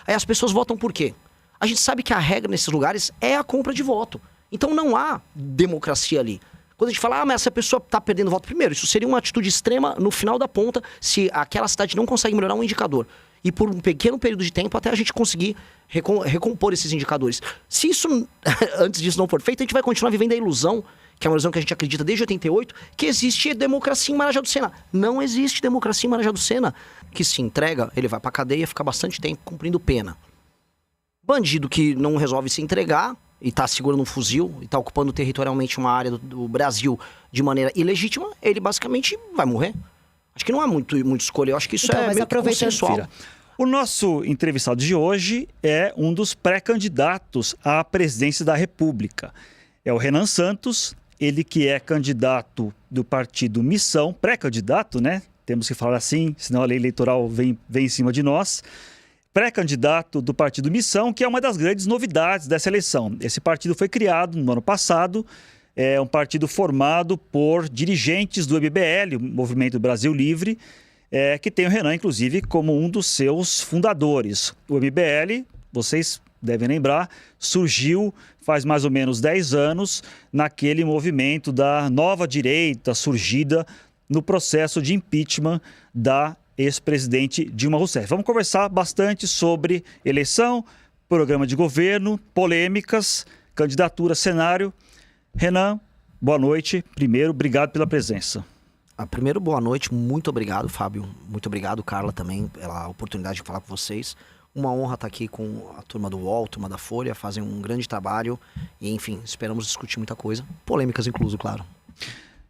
Aí as pessoas votam por quê? A gente sabe que a regra nesses lugares é a compra de voto. Então não há democracia ali. Quando a gente fala, mas essa pessoa tá perdendo voto, primeiro, isso seria uma atitude extrema no final da ponta, se aquela cidade não consegue melhorar um indicador. E por um pequeno período de tempo, até a gente conseguir recompor esses indicadores. Se isso, antes disso não for feito, a gente vai continuar vivendo a ilusão, que é uma ilusão que a gente acredita desde 88, que existe democracia em Marajó do Sena. Não existe democracia em Marajó do Sena. Que se entrega, ele vai pra cadeia, fica bastante tempo cumprindo pena. Bandido que não resolve se entregar e tá segurando um fuzil e tá ocupando territorialmente uma área do Brasil de maneira ilegítima, ele basicamente vai morrer. Acho que não há muito escolha, eu acho que isso é meio consensual. O nosso entrevistado de hoje é um dos pré-candidatos à presidência da República. É o Renan Santos, ele que é candidato do partido Missão, pré-candidato, né? Temos que falar assim, senão a lei eleitoral vem em cima de nós. Pré-candidato do partido Missão, que é uma das grandes novidades dessa eleição. Esse partido foi criado no ano passado, é um partido formado por dirigentes do MBL, o Movimento Brasil Livre, que tem o Renan, inclusive, como um dos seus fundadores. O MBL, vocês devem lembrar, surgiu faz mais ou menos 10 anos naquele movimento da nova direita surgida no processo de impeachment da ex-presidente Dilma Rousseff. Vamos conversar bastante sobre eleição, programa de governo, polêmicas, candidatura, cenário. Renan, boa noite. Primeiro, obrigado pela presença. Primeiro, boa noite. Muito obrigado, Fábio. Muito obrigado, Carla, também, pela oportunidade de falar com vocês. Uma honra estar aqui com a turma do UOL, a turma da Folha, fazem um grande trabalho. E, enfim, esperamos discutir muita coisa. Polêmicas, incluso, claro.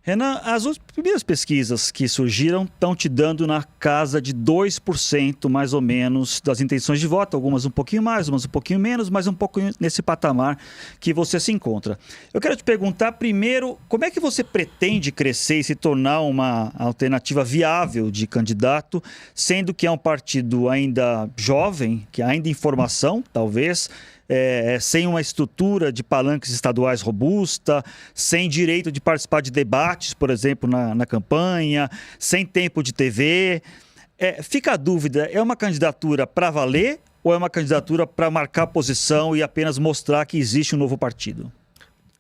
Renan, as primeiras pesquisas que surgiram estão te dando na casa de 2% mais ou menos das intenções de voto, algumas um pouquinho mais, umas um pouquinho menos, mas um pouco nesse patamar que você se encontra. Eu quero te perguntar primeiro, como é que você pretende crescer e se tornar uma alternativa viável de candidato, sendo que é um partido ainda jovem, que ainda em formação, talvez, sem uma estrutura de palanques estaduais robusta, sem direito de participar de debates, por exemplo, na campanha, sem tempo de TV. Fica a dúvida, é uma candidatura para valer ou é uma candidatura para marcar posição e apenas mostrar que existe um novo partido?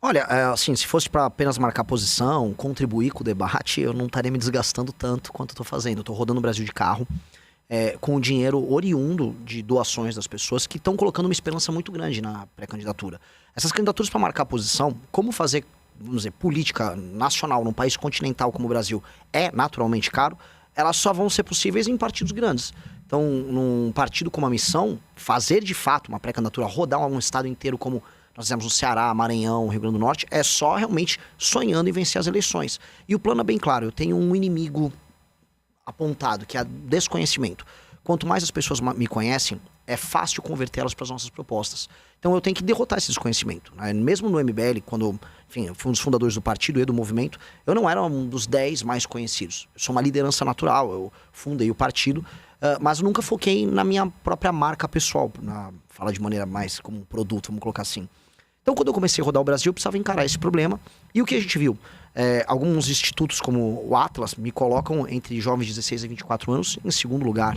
Olha, assim, se fosse para apenas marcar posição, contribuir com o debate, eu não estaria me desgastando tanto quanto eu estou fazendo. Eu estou rodando o Brasil de carro. Com o dinheiro oriundo de doações das pessoas que estão colocando uma esperança muito grande na pré-candidatura. Essas candidaturas para marcar posição, como fazer, vamos dizer, política nacional num país continental como o Brasil é naturalmente caro, elas só vão ser possíveis em partidos grandes. Então, num partido como a Missão, fazer de fato uma pré-candidatura, rodar um estado inteiro como nós fizemos no Ceará, Maranhão, Rio Grande do Norte, é só realmente sonhando em vencer as eleições. E o plano é bem claro, eu tenho um inimigo apontado, que é desconhecimento. Quanto mais as pessoas me conhecem, é fácil convertê-las para as nossas propostas. Então eu tenho que derrotar esse desconhecimento. Mesmo no MBL, quando, enfim, eu fui um dos fundadores do partido e do movimento, eu não era um dos 10 mais conhecidos. Eu sou uma liderança natural, eu fundei o partido, mas eu nunca foquei na minha própria marca pessoal, falar de maneira mais como um produto, vamos colocar assim. Então, quando eu comecei a rodar o Brasil, eu precisava encarar esse problema. E o que a gente viu? Alguns institutos, como o Atlas, me colocam entre jovens de 16 a 24 anos em segundo lugar.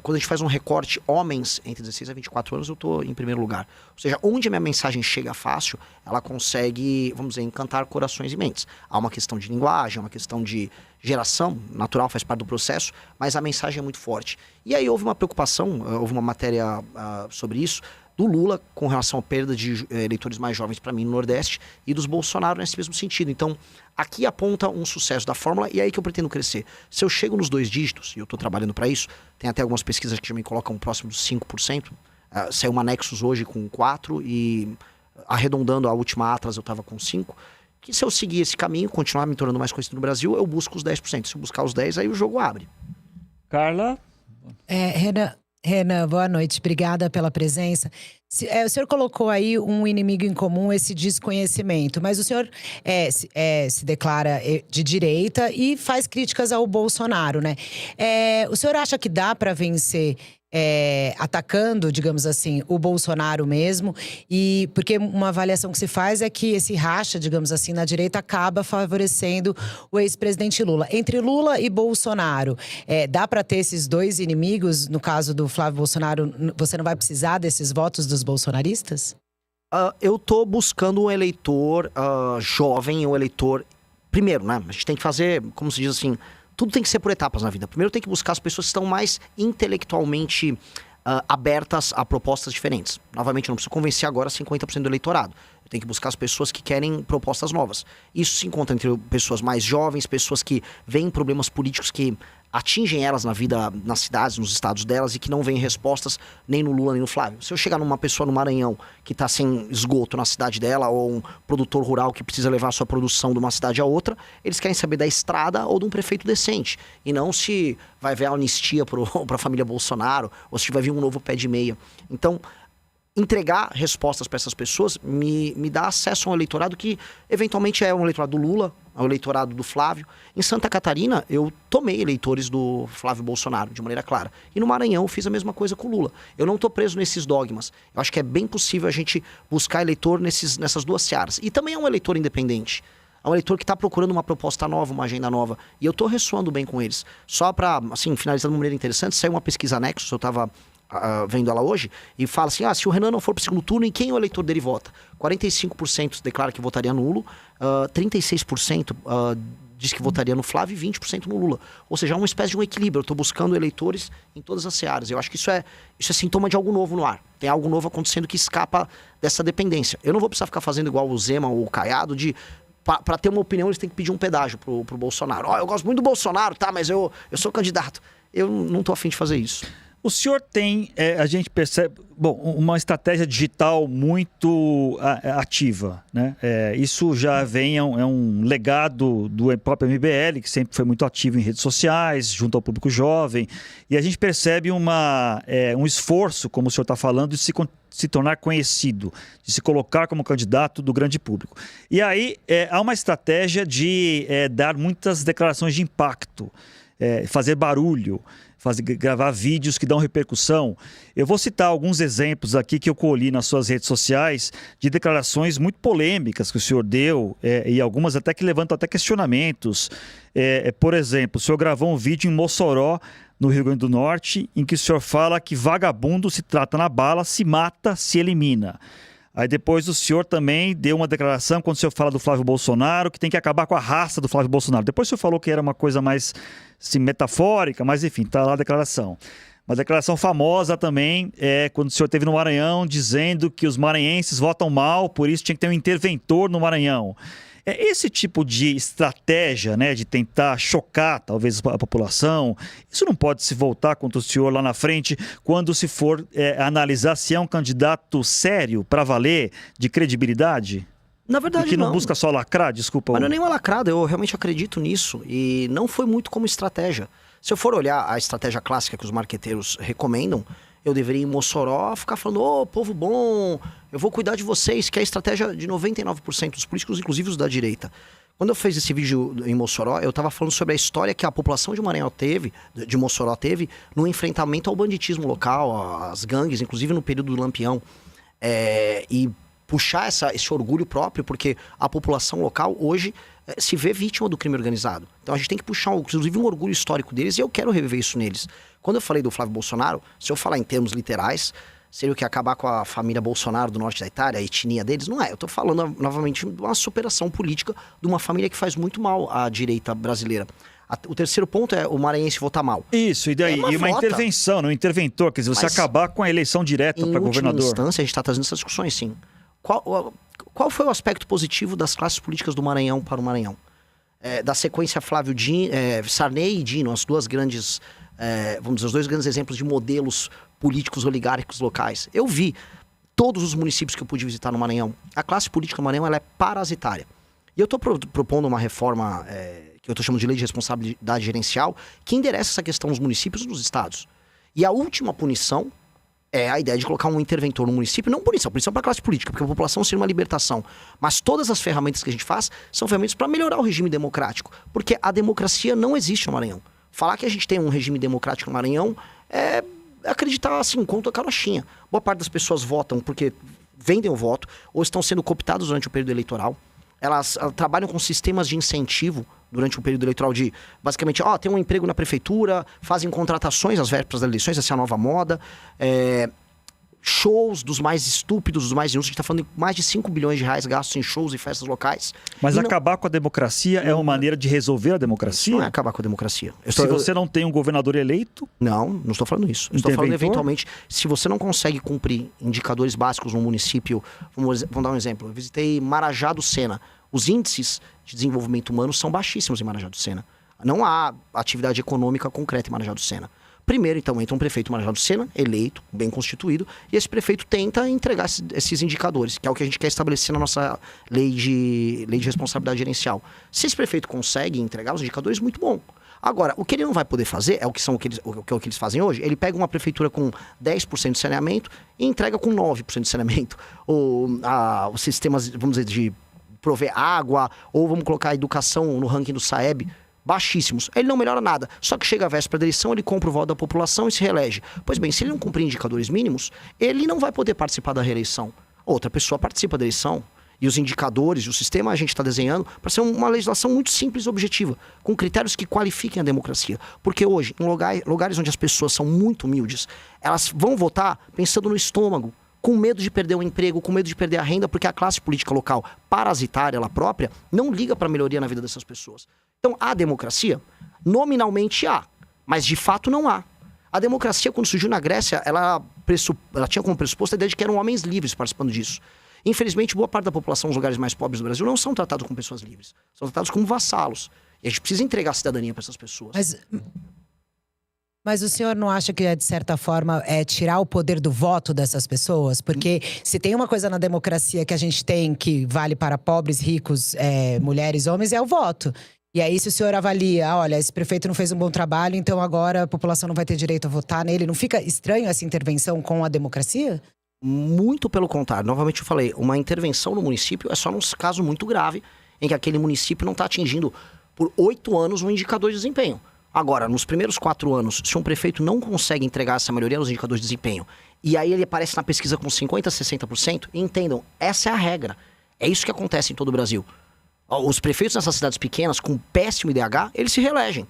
Quando a gente faz um recorte, homens entre 16 a 24 anos, eu estou em primeiro lugar. Ou seja, onde a minha mensagem chega fácil, ela consegue, vamos dizer, encantar corações e mentes. Há uma questão de linguagem, uma questão de geração, natural, faz parte do processo, mas a mensagem é muito forte. E aí houve uma preocupação, houve uma matéria sobre isso, do Lula com relação à perda de eleitores mais jovens para mim no Nordeste e dos Bolsonaro nesse mesmo sentido. Então, aqui aponta um sucesso da fórmula e é aí que eu pretendo crescer. Se eu chego nos 2 dígitos, e eu estou trabalhando para isso, tem até algumas pesquisas que já me colocam próximo dos 5%, saiu uma Nexus hoje com 4% e arredondando a última Atlas eu estava com 5%, que se eu seguir esse caminho, continuar me tornando mais conhecido no Brasil, eu busco os 10%. Se eu buscar os 10%, aí o jogo abre. Carla? Renan, boa noite. Obrigada pela presença. O senhor colocou aí um inimigo em comum, esse desconhecimento, mas o senhor se declara de direita e faz críticas ao Bolsonaro, né? O senhor acha que dá para vencer atacando, digamos assim, o Bolsonaro mesmo. E porque uma avaliação que se faz é que esse racha, digamos assim, na direita acaba favorecendo o ex-presidente Lula. Entre Lula e Bolsonaro, dá para ter esses dois inimigos? No caso do Flávio Bolsonaro, você não vai precisar desses votos dos bolsonaristas? Eu tô buscando um eleitor jovem, um eleitor... Primeiro, né? A gente tem que fazer, como se diz assim... Tudo tem que ser por etapas na vida. Primeiro tem que buscar as pessoas que estão mais intelectualmente abertas a propostas diferentes. Novamente, eu não preciso convencer agora 50% do eleitorado. Eu tenho que buscar as pessoas que querem propostas novas. Isso se encontra entre pessoas mais jovens, pessoas que veem problemas políticos que atingem elas na vida, nas cidades, nos estados delas, e que não veem respostas nem no Lula nem no Flávio. Se eu chegar numa pessoa no Maranhão que está sem esgoto na cidade dela, ou um produtor rural que precisa levar a sua produção de uma cidade a outra, eles querem saber da estrada ou de um prefeito decente. E não se vai haver anistia para a família Bolsonaro, ou se vai vir um novo pé de meia. Então, entregar respostas para essas pessoas me dá acesso a um eleitorado que eventualmente é um eleitorado do Lula, é um eleitorado do Flávio. Em Santa Catarina, eu tomei eleitores do Flávio Bolsonaro, de maneira clara. E no Maranhão, eu fiz a mesma coisa com o Lula. Eu não estou preso nesses dogmas. Eu acho que é bem possível a gente buscar eleitor nessas duas searas. E também é um eleitor independente. É um eleitor que está procurando uma proposta nova, uma agenda nova. E eu estou ressoando bem com eles. Só para, assim, finalizar de uma maneira interessante, saiu uma pesquisa Nexus, eu estava vendo ela hoje, e fala assim, se o Renan não for para o segundo turno, em quem o eleitor dele vota? 45% declara que votaria nulo, 36% diz que votaria no Flávio e 20% no Lula. Ou seja, é uma espécie de um equilíbrio. Eu estou buscando eleitores em todas as searas. Eu acho que isso é sintoma de algo novo no ar. Tem algo novo acontecendo que escapa dessa dependência. Eu não vou precisar ficar fazendo igual o Zema ou o Caiado, de... Para ter uma opinião, eles têm que pedir um pedágio pro Bolsonaro. Eu gosto muito do Bolsonaro, tá? Mas eu sou candidato. Eu não tô afim de fazer isso. O senhor tem, a gente percebe, uma estratégia digital muito ativa, né? Isso já vem, é um legado do próprio MBL, que sempre foi muito ativo em redes sociais, junto ao público jovem, e a gente percebe um esforço, como o senhor está falando, de se tornar conhecido, de se colocar como candidato do grande público. E aí há uma estratégia de dar muitas declarações de impacto, fazer barulho, gravar vídeos que dão repercussão. Eu vou citar alguns exemplos aqui que eu colhi nas suas redes sociais de declarações muito polêmicas que o senhor deu, e algumas até que levantam até questionamentos. Por exemplo, o senhor gravou um vídeo em Mossoró, no Rio Grande do Norte, em que o senhor fala que vagabundo se trata na bala, se mata, se elimina. Aí depois o senhor também deu uma declaração, quando o senhor fala do Flávio Bolsonaro, que tem que acabar com a raça do Flávio Bolsonaro. Depois o senhor falou que era uma coisa mais assim, metafórica, mas enfim, está lá a declaração. Uma declaração famosa também é quando o senhor esteve no Maranhão, dizendo que os maranhenses votam mal, por isso tinha que ter um interventor no Maranhão. Esse tipo de estratégia, né, de tentar chocar talvez a população, isso não pode se voltar contra o senhor lá na frente quando se for analisar se é um candidato sério, para valer, de credibilidade? Na verdade, que não busca só lacrar, desculpa. Mas não é nem uma lacrada, eu realmente acredito nisso e não foi muito como estratégia. Se eu for olhar a estratégia clássica que os marqueteiros recomendam, eu deveria ir em Mossoró ficar falando, povo bom, eu vou cuidar de vocês, que é a estratégia de 99% dos políticos, inclusive os da direita. Quando eu fiz esse vídeo em Mossoró, eu estava falando sobre a história que a população de Maranhão de Mossoró teve, no enfrentamento ao banditismo local, às gangues, inclusive no período do Lampião. E puxar esse orgulho próprio, porque a população local hoje se vê vítima do crime organizado. Então a gente tem que puxar, inclusive, um orgulho histórico deles, e eu quero reviver isso neles. Quando eu falei do Flávio Bolsonaro, se eu falar em termos literais, seria o que acabar com a família Bolsonaro do norte da Itália, a etnia deles? Não é. Eu estou falando, novamente, de uma superação política de uma família que faz muito mal à direita brasileira. O terceiro ponto é o maranhense votar mal. Isso, e daí? E uma intervenção, um interventor, quer dizer, você acabar com a eleição direta para governador. Em última instância, a gente está trazendo essas discussões, sim. Qual foi o aspecto positivo das classes políticas do Maranhão para o Maranhão? Da sequência Sarney e Dino, as duas grandes, vamos dizer, os dois grandes exemplos de modelos políticos oligárquicos locais. Eu vi todos os municípios que eu pude visitar no Maranhão. A classe política do Maranhão ela é parasitária. E eu estou propondo uma reforma que eu estou chamando de lei de responsabilidade gerencial, que endereça essa questão nos municípios e nos estados. E a última punição é a ideia de colocar um interventor no município, não punição para a classe política, porque a população seria uma libertação. Mas todas as ferramentas que a gente faz são ferramentas para melhorar o regime democrático, porque a democracia não existe no Maranhão. Falar que a gente tem um regime democrático no Maranhão acreditar assim, conta a carochinha. Boa parte das pessoas votam porque vendem o voto ou estão sendo cooptados durante o período eleitoral. Elas trabalham com sistemas de incentivo durante o período eleitoral de, basicamente, tem um emprego na prefeitura, fazem contratações às vésperas das eleições, essa é a nova moda. Shows dos mais estúpidos, dos mais inúteis. A gente tá falando de mais de 5 bilhões de reais gastos em shows e festas locais. Mas acabar com a democracia é uma maneira de resolver a democracia? Não é acabar com a democracia. Se você não tem um governador eleito? Não estou falando isso. Estou falando, eventualmente, se você não consegue cumprir indicadores básicos no município. Vamos dar um exemplo. Eu visitei Marajá do Sena. Os índices de desenvolvimento humano são baixíssimos em Marajá do Sena. Não há atividade econômica concreta em Marajá do Sena. Primeiro, então, entra um prefeito Marajá do Sena, eleito, bem constituído, e esse prefeito tenta entregar esses indicadores, que é o que a gente quer estabelecer na nossa lei de responsabilidade gerencial. Se esse prefeito consegue entregar os indicadores, muito bom. Agora, o que ele não vai poder fazer, é o que eles fazem hoje, ele pega uma prefeitura com 10% de saneamento e entrega com 9% de saneamento. Os sistemas, vamos dizer, de prover água, ou vamos colocar a educação no ranking do SAEB, baixíssimos. Ele não melhora nada. Só que chega a véspera da eleição, ele compra o voto da população e se reelege. Pois bem, se ele não cumprir indicadores mínimos, ele não vai poder participar da reeleição. Outra pessoa participa da eleição. E os indicadores, o sistema a gente está desenhando para ser uma legislação muito simples e objetiva, com critérios que qualifiquem a democracia. Porque hoje, em lugares onde as pessoas são muito humildes, elas vão votar pensando no estômago, com medo de perder o emprego, com medo de perder a renda, porque a classe política local, parasitária, ela própria, não liga para a melhoria na vida dessas pessoas. Então, a democracia, nominalmente há, mas de fato não há. A democracia, quando surgiu na Grécia, ela tinha como pressuposto a ideia de que eram homens livres participando disso. Infelizmente, boa parte da população nos lugares mais pobres do Brasil não são tratados como pessoas livres. São tratados como vassalos. E a gente precisa entregar a cidadania para essas pessoas. Mas o senhor não acha que, de certa forma, é tirar o poder do voto dessas pessoas? Porque se tem uma coisa na democracia que a gente tem que vale para pobres, ricos, mulheres, homens, é o voto. E aí, se o senhor avalia, olha, esse prefeito não fez um bom trabalho, então agora a população não vai ter direito a votar nele. Não fica estranho essa intervenção com a democracia? Muito pelo contrário. Novamente eu falei, uma intervenção no município é só num caso muito grave, em que aquele município não está atingindo por 8 anos um indicador de desempenho. Agora, nos primeiros 4 anos, se um prefeito não consegue entregar essa melhoria nos indicadores de desempenho, e aí ele aparece na pesquisa com 50%, 60%, entendam, essa é a regra. É isso que acontece em todo o Brasil. Os prefeitos nessas cidades pequenas, com péssimo IDH, eles se reelegem.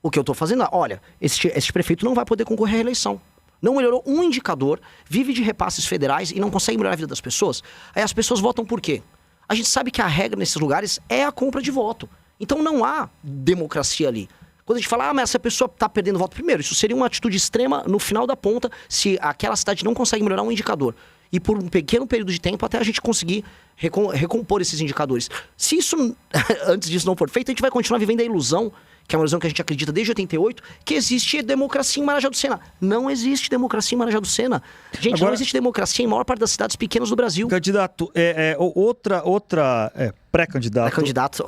O que eu estou fazendo é, olha, esse prefeito não vai poder concorrer à reeleição. Não melhorou um indicador, vive de repasses federais e não consegue melhorar a vida das pessoas. Aí as pessoas votam por quê? A gente sabe que a regra nesses lugares é a compra de voto. Então não há democracia ali. Quando a gente fala, mas essa pessoa está perdendo voto, primeiro, isso seria uma atitude extrema no final da ponta, se aquela cidade não consegue melhorar um indicador. E por um pequeno período de tempo, até a gente conseguir recompor esses indicadores. Se isso, antes disso não for feito, a gente vai continuar vivendo a ilusão, que é uma ilusão que a gente acredita desde 88, que existe democracia em Marajá do Sena. Não existe democracia em Marajá do Sena. Gente, agora, não existe democracia em maior parte das cidades pequenas do Brasil. Candidato, outra pré-candidato. Pré-candidato,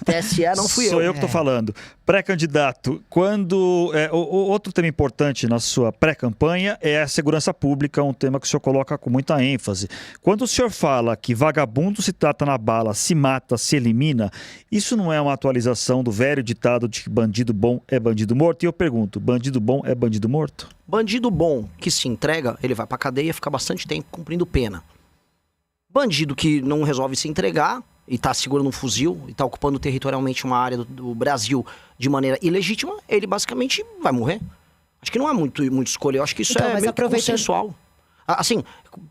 TSE não fui eu. Sou eu que estou falando. Pré-candidato, quando... outro tema importante na sua pré-campanha é a segurança pública, um tema que o senhor coloca com muita ênfase. Quando o senhor fala que vagabundo se trata na bala, se mata, se elimina, isso não é uma atualização do velho ditado de que bandido bom é bandido morto? E eu pergunto, bandido bom é bandido morto? Bandido bom que se entrega, ele vai pra cadeia e fica bastante tempo cumprindo pena. Bandido que não resolve se entregar e tá segurando um fuzil e tá ocupando territorialmente uma área do Brasil de maneira ilegítima, ele basicamente vai morrer. Acho que não há muito escolha, eu acho que isso é meio consensual. Assim,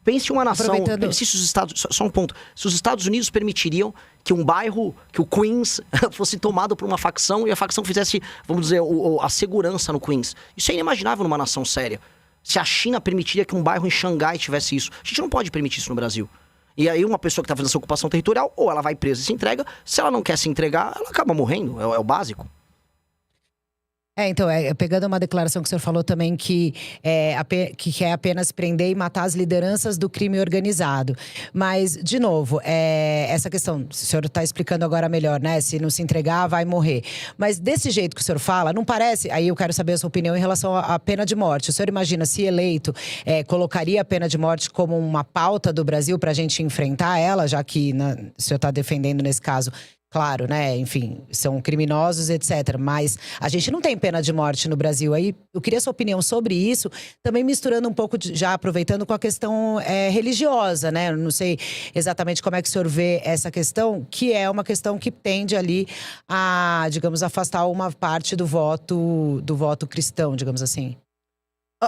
pense uma nação, se os Estados, só um ponto, se os Estados Unidos permitiriam que um bairro, que o Queens fosse tomado por uma facção e a facção fizesse, vamos dizer, a segurança no Queens. Isso é inimaginável numa nação séria. Se a China permitiria que um bairro em Xangai tivesse isso, a gente não pode permitir isso no Brasil. E aí uma pessoa que está fazendo essa ocupação territorial, ou ela vai presa e se entrega, se ela não quer se entregar, ela acaba morrendo, é o básico. Então, pegando uma declaração que o senhor falou também que quer apenas prender e matar as lideranças do crime organizado. Mas, de novo, essa questão, o senhor está explicando agora melhor, né? Se não se entregar, vai morrer. Mas desse jeito que o senhor fala, não parece… Aí eu quero saber a sua opinião em relação à pena de morte. O senhor imagina, se eleito, colocaria a pena de morte como uma pauta do Brasil para a gente enfrentar ela, já que o senhor está defendendo nesse caso… claro, né? Enfim, são criminosos, etc. Mas a gente não tem pena de morte no Brasil. Aí eu queria sua opinião sobre isso, também misturando um pouco, já aproveitando com a questão religiosa, né? Eu não sei exatamente como é que o senhor vê essa questão, que é uma questão que tende ali a, digamos, afastar uma parte do voto cristão, digamos assim.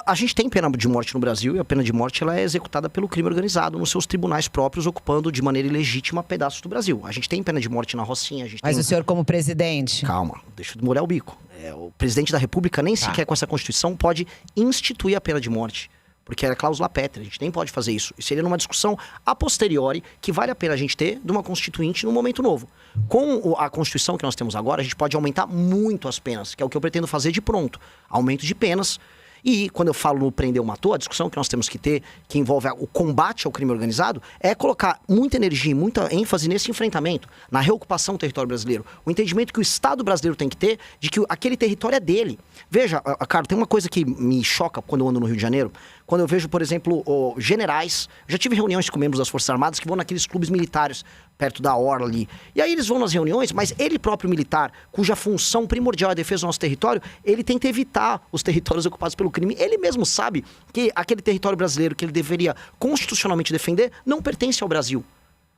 A gente tem pena de morte no Brasil e a pena de morte ela é executada pelo crime organizado nos seus tribunais próprios, ocupando de maneira ilegítima pedaços do Brasil. A gente tem pena de morte na Rocinha. Mas o senhor como presidente… Calma, deixa eu molhar o bico. O presidente da República nem sequer com essa Constituição pode instituir a pena de morte, porque é cláusula pétrea, a gente nem pode fazer isso. Isso seria numa discussão a posteriori que vale a pena a gente ter de uma constituinte num momento novo. Com a Constituição que nós temos agora, a gente pode aumentar muito as penas, que é o que eu pretendo fazer de pronto. Aumento de penas. E quando eu falo no prender ou matou, a discussão que nós temos que ter, que envolve o combate ao crime organizado, é colocar muita energia e muita ênfase nesse enfrentamento, na reocupação do território brasileiro. O entendimento que o Estado brasileiro tem que ter de que aquele território é dele. Veja, cara, tem uma coisa que me choca quando eu ando no Rio de Janeiro, quando eu vejo, por exemplo, generais, já tive reuniões com membros das Forças Armadas que vão naqueles clubes militares, perto da orla ali. E aí eles vão nas reuniões, mas ele próprio militar, cuja função primordial é a defesa do nosso território, ele tenta evitar os territórios ocupados pelo crime. Ele mesmo sabe que aquele território brasileiro que ele deveria constitucionalmente defender não pertence ao Brasil.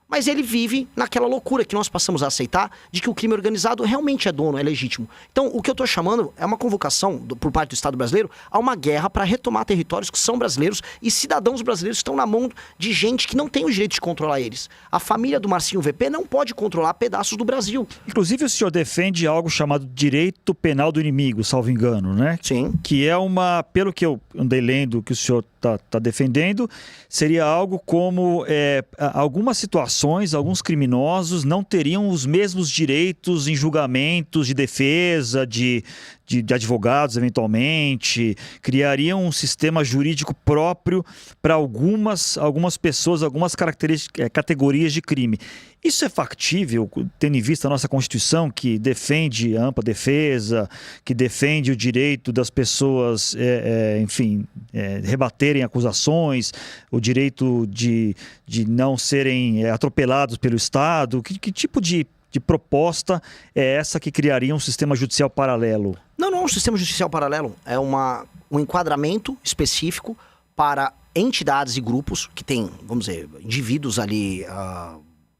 Mas ele vive naquela loucura que nós passamos a aceitar de que o crime organizado realmente é dono, é legítimo. Então, o que eu estou chamando é uma convocação por parte do Estado brasileiro a uma guerra para retomar territórios que são brasileiros e cidadãos brasileiros que estão na mão de gente que não tem o direito de controlar eles. A família do Marcinho VP não pode controlar pedaços do Brasil. Inclusive, o senhor defende algo chamado direito penal do inimigo, salvo engano, né? Sim. Que é uma, pelo que eu andei lendo que o senhor está defendendo, seria algo como algumas situações, alguns criminosos não teriam os mesmos direitos em julgamentos de defesa, de advogados, eventualmente, criariam um sistema jurídico próprio para algumas pessoas, algumas categorias de crime. Isso é factível, tendo em vista a nossa Constituição, que defende a ampla defesa, que defende o direito das pessoas, rebaterem acusações, o direito de não serem atropelados pelo Estado? Que tipo de proposta é essa que criaria um sistema judicial paralelo? Não é um sistema judicial paralelo. É um enquadramento específico para entidades e grupos que têm, vamos dizer, indivíduos ali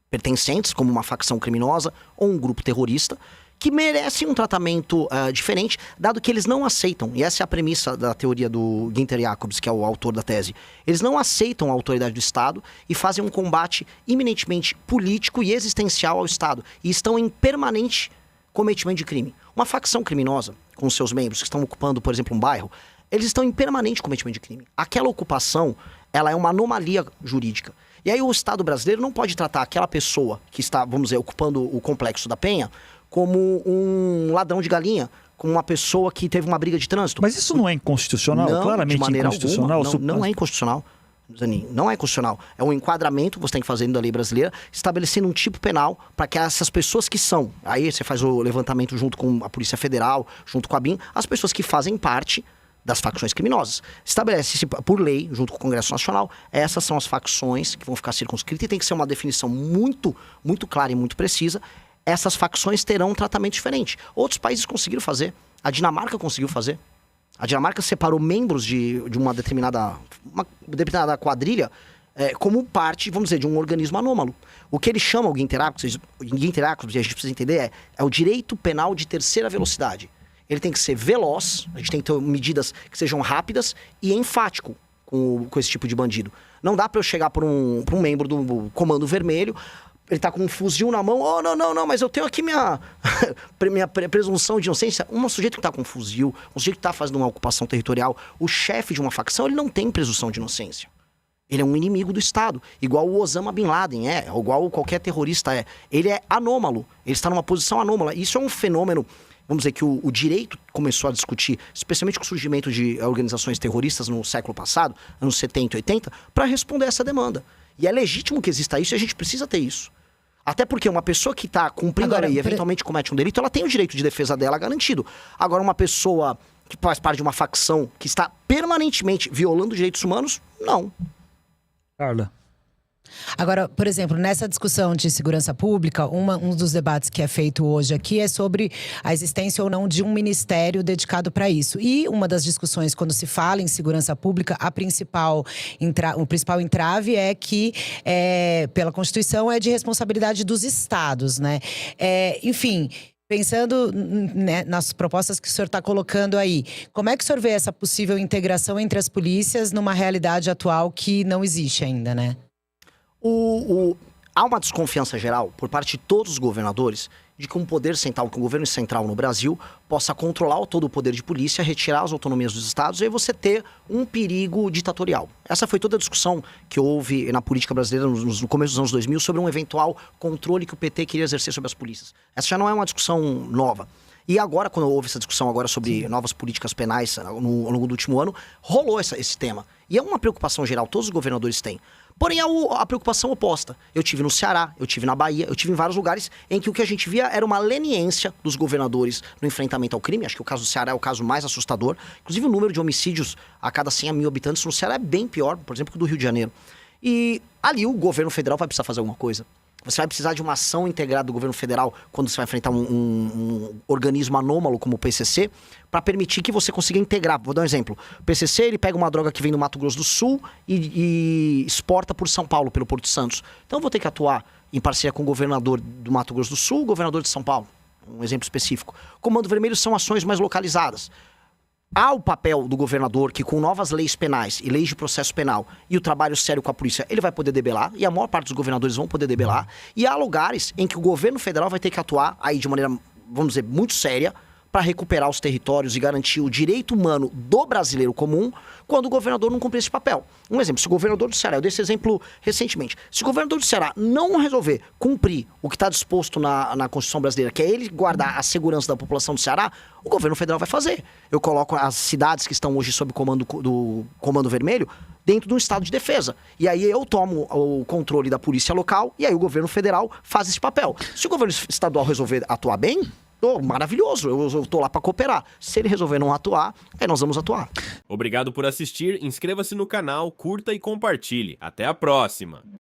pertencentes, como uma facção criminosa ou um grupo terrorista, que merecem um tratamento diferente, dado que eles não aceitam, e essa é a premissa da teoria do Günther Jacobs, que é o autor da tese, eles não aceitam a autoridade do Estado e fazem um combate eminentemente político e existencial ao Estado, e estão em permanente cometimento de crime. Uma facção criminosa, com seus membros que estão ocupando, por exemplo, um bairro, eles estão em permanente cometimento de crime. Aquela ocupação, ela é uma anomalia jurídica. E aí o Estado brasileiro não pode tratar aquela pessoa que está, vamos dizer, ocupando o Complexo da Penha como um ladrão de galinha, como uma pessoa que teve uma briga de trânsito. Mas isso não é inconstitucional? Não, claramente de maneira inconstitucional? Alguma. Não é inconstitucional, Zanin. Não é constitucional. É um enquadramento que você tem que fazer dentro da lei brasileira, estabelecendo um tipo penal para que essas pessoas que são... Aí você faz o levantamento junto com a Polícia Federal, junto com a BIM, as pessoas que fazem parte das facções criminosas. Estabelece-se por lei, junto com o Congresso Nacional, essas são as facções que vão ficar circunscritas e tem que ser uma definição muito, muito clara e muito precisa. Essas facções terão um tratamento diferente. Outros países conseguiram fazer. A Dinamarca conseguiu fazer. A Dinamarca separou membros de uma determinada quadrilha como parte, vamos dizer, de um organismo anômalo. O que eles chamam, o Günther Jacobs, e a gente precisa entender, é o direito penal de terceira velocidade. Ele tem que ser veloz, a gente tem que ter medidas que sejam rápidas e enfático com esse tipo de bandido. Não dá para eu chegar para um membro do Comando Vermelho, ele tá com um fuzil na mão, não, mas eu tenho aqui minha presunção de inocência. Um sujeito que tá com um fuzil, um sujeito que tá fazendo uma ocupação territorial, o chefe de uma facção, ele não tem presunção de inocência. Ele é um inimigo do Estado, igual o Osama Bin Laden igual qualquer terrorista é. Ele é anômalo, ele está numa posição anômala. Isso é um fenômeno, vamos dizer, que o direito começou a discutir, especialmente com o surgimento de organizações terroristas no século passado, anos 70 e 80, para responder a essa demanda. E é legítimo que exista isso e a gente precisa ter isso. Até porque uma pessoa que está cumprindo a lei e eventualmente comete um delito, ela tem o direito de defesa dela garantido. Agora, uma pessoa que faz parte de uma facção que está permanentemente violando direitos humanos, não. Carla. Agora, por exemplo, nessa discussão de segurança pública, um dos debates que é feito hoje aqui é sobre a existência ou não de um ministério dedicado para isso. E uma das discussões, quando se fala em segurança pública, o principal entrave é que, pela Constituição, é de responsabilidade dos estados, né? Enfim… Pensando, né, nas propostas que o senhor está colocando aí, como é que o senhor vê essa possível integração entre as polícias numa realidade atual que não existe ainda, né? Há uma desconfiança geral por parte de todos os governadores de que um poder central, que o governo central no Brasil possa controlar todo o poder de polícia, retirar as autonomias dos estados e aí você ter um perigo ditatorial. Essa foi toda a discussão que houve na política brasileira no começo dos anos 2000 sobre um eventual controle que o PT queria exercer sobre as polícias. Essa já não é uma discussão nova. E agora, quando houve essa discussão agora sobre novas políticas penais ao longo do último ano, rolou esse tema. E é uma preocupação geral, todos os governadores têm. Porém, a preocupação oposta. Eu tive no Ceará, eu tive na Bahia, eu tive em vários lugares em que o que a gente via era uma leniência dos governadores no enfrentamento ao crime. Acho que o caso do Ceará é o caso mais assustador. Inclusive, o número de homicídios a cada 100 mil habitantes no Ceará é bem pior, por exemplo, que o do Rio de Janeiro. E ali o governo federal vai precisar fazer alguma coisa. Você vai precisar de uma ação integrada do governo federal quando você vai enfrentar um organismo anômalo como o PCC, para permitir que você consiga integrar. Vou dar um exemplo. O PCC, ele pega uma droga que vem do Mato Grosso do Sul e exporta por São Paulo, pelo Porto de Santos. Então eu vou ter que atuar em parceria com o governador do Mato Grosso do Sul, o governador de São Paulo. Um exemplo específico. Comando Vermelho são ações mais localizadas. Há o papel do governador que, com novas leis penais e leis de processo penal e o trabalho sério com a polícia, ele vai poder debelar, e a maior parte dos governadores vão poder debelar. E há lugares em que o governo federal vai ter que atuar aí de maneira, vamos dizer, muito séria, para recuperar os territórios e garantir o direito humano do brasileiro comum quando o governador não cumprir esse papel. Um exemplo, se o governador do Ceará, eu dei esse exemplo recentemente, se o governador do Ceará não resolver cumprir o que está disposto na Constituição brasileira, que é ele guardar a segurança da população do Ceará, o governo federal vai fazer. Eu coloco as cidades que estão hoje sob comando do Comando Vermelho dentro de um estado de defesa. E aí eu tomo o controle da polícia local e aí o governo federal faz esse papel. Se o governo estadual resolver atuar bem, maravilhoso, eu tô lá para cooperar. Se ele resolver não atuar, aí nós vamos atuar. Obrigado por assistir, inscreva-se no canal, curta e compartilhe. Até a próxima!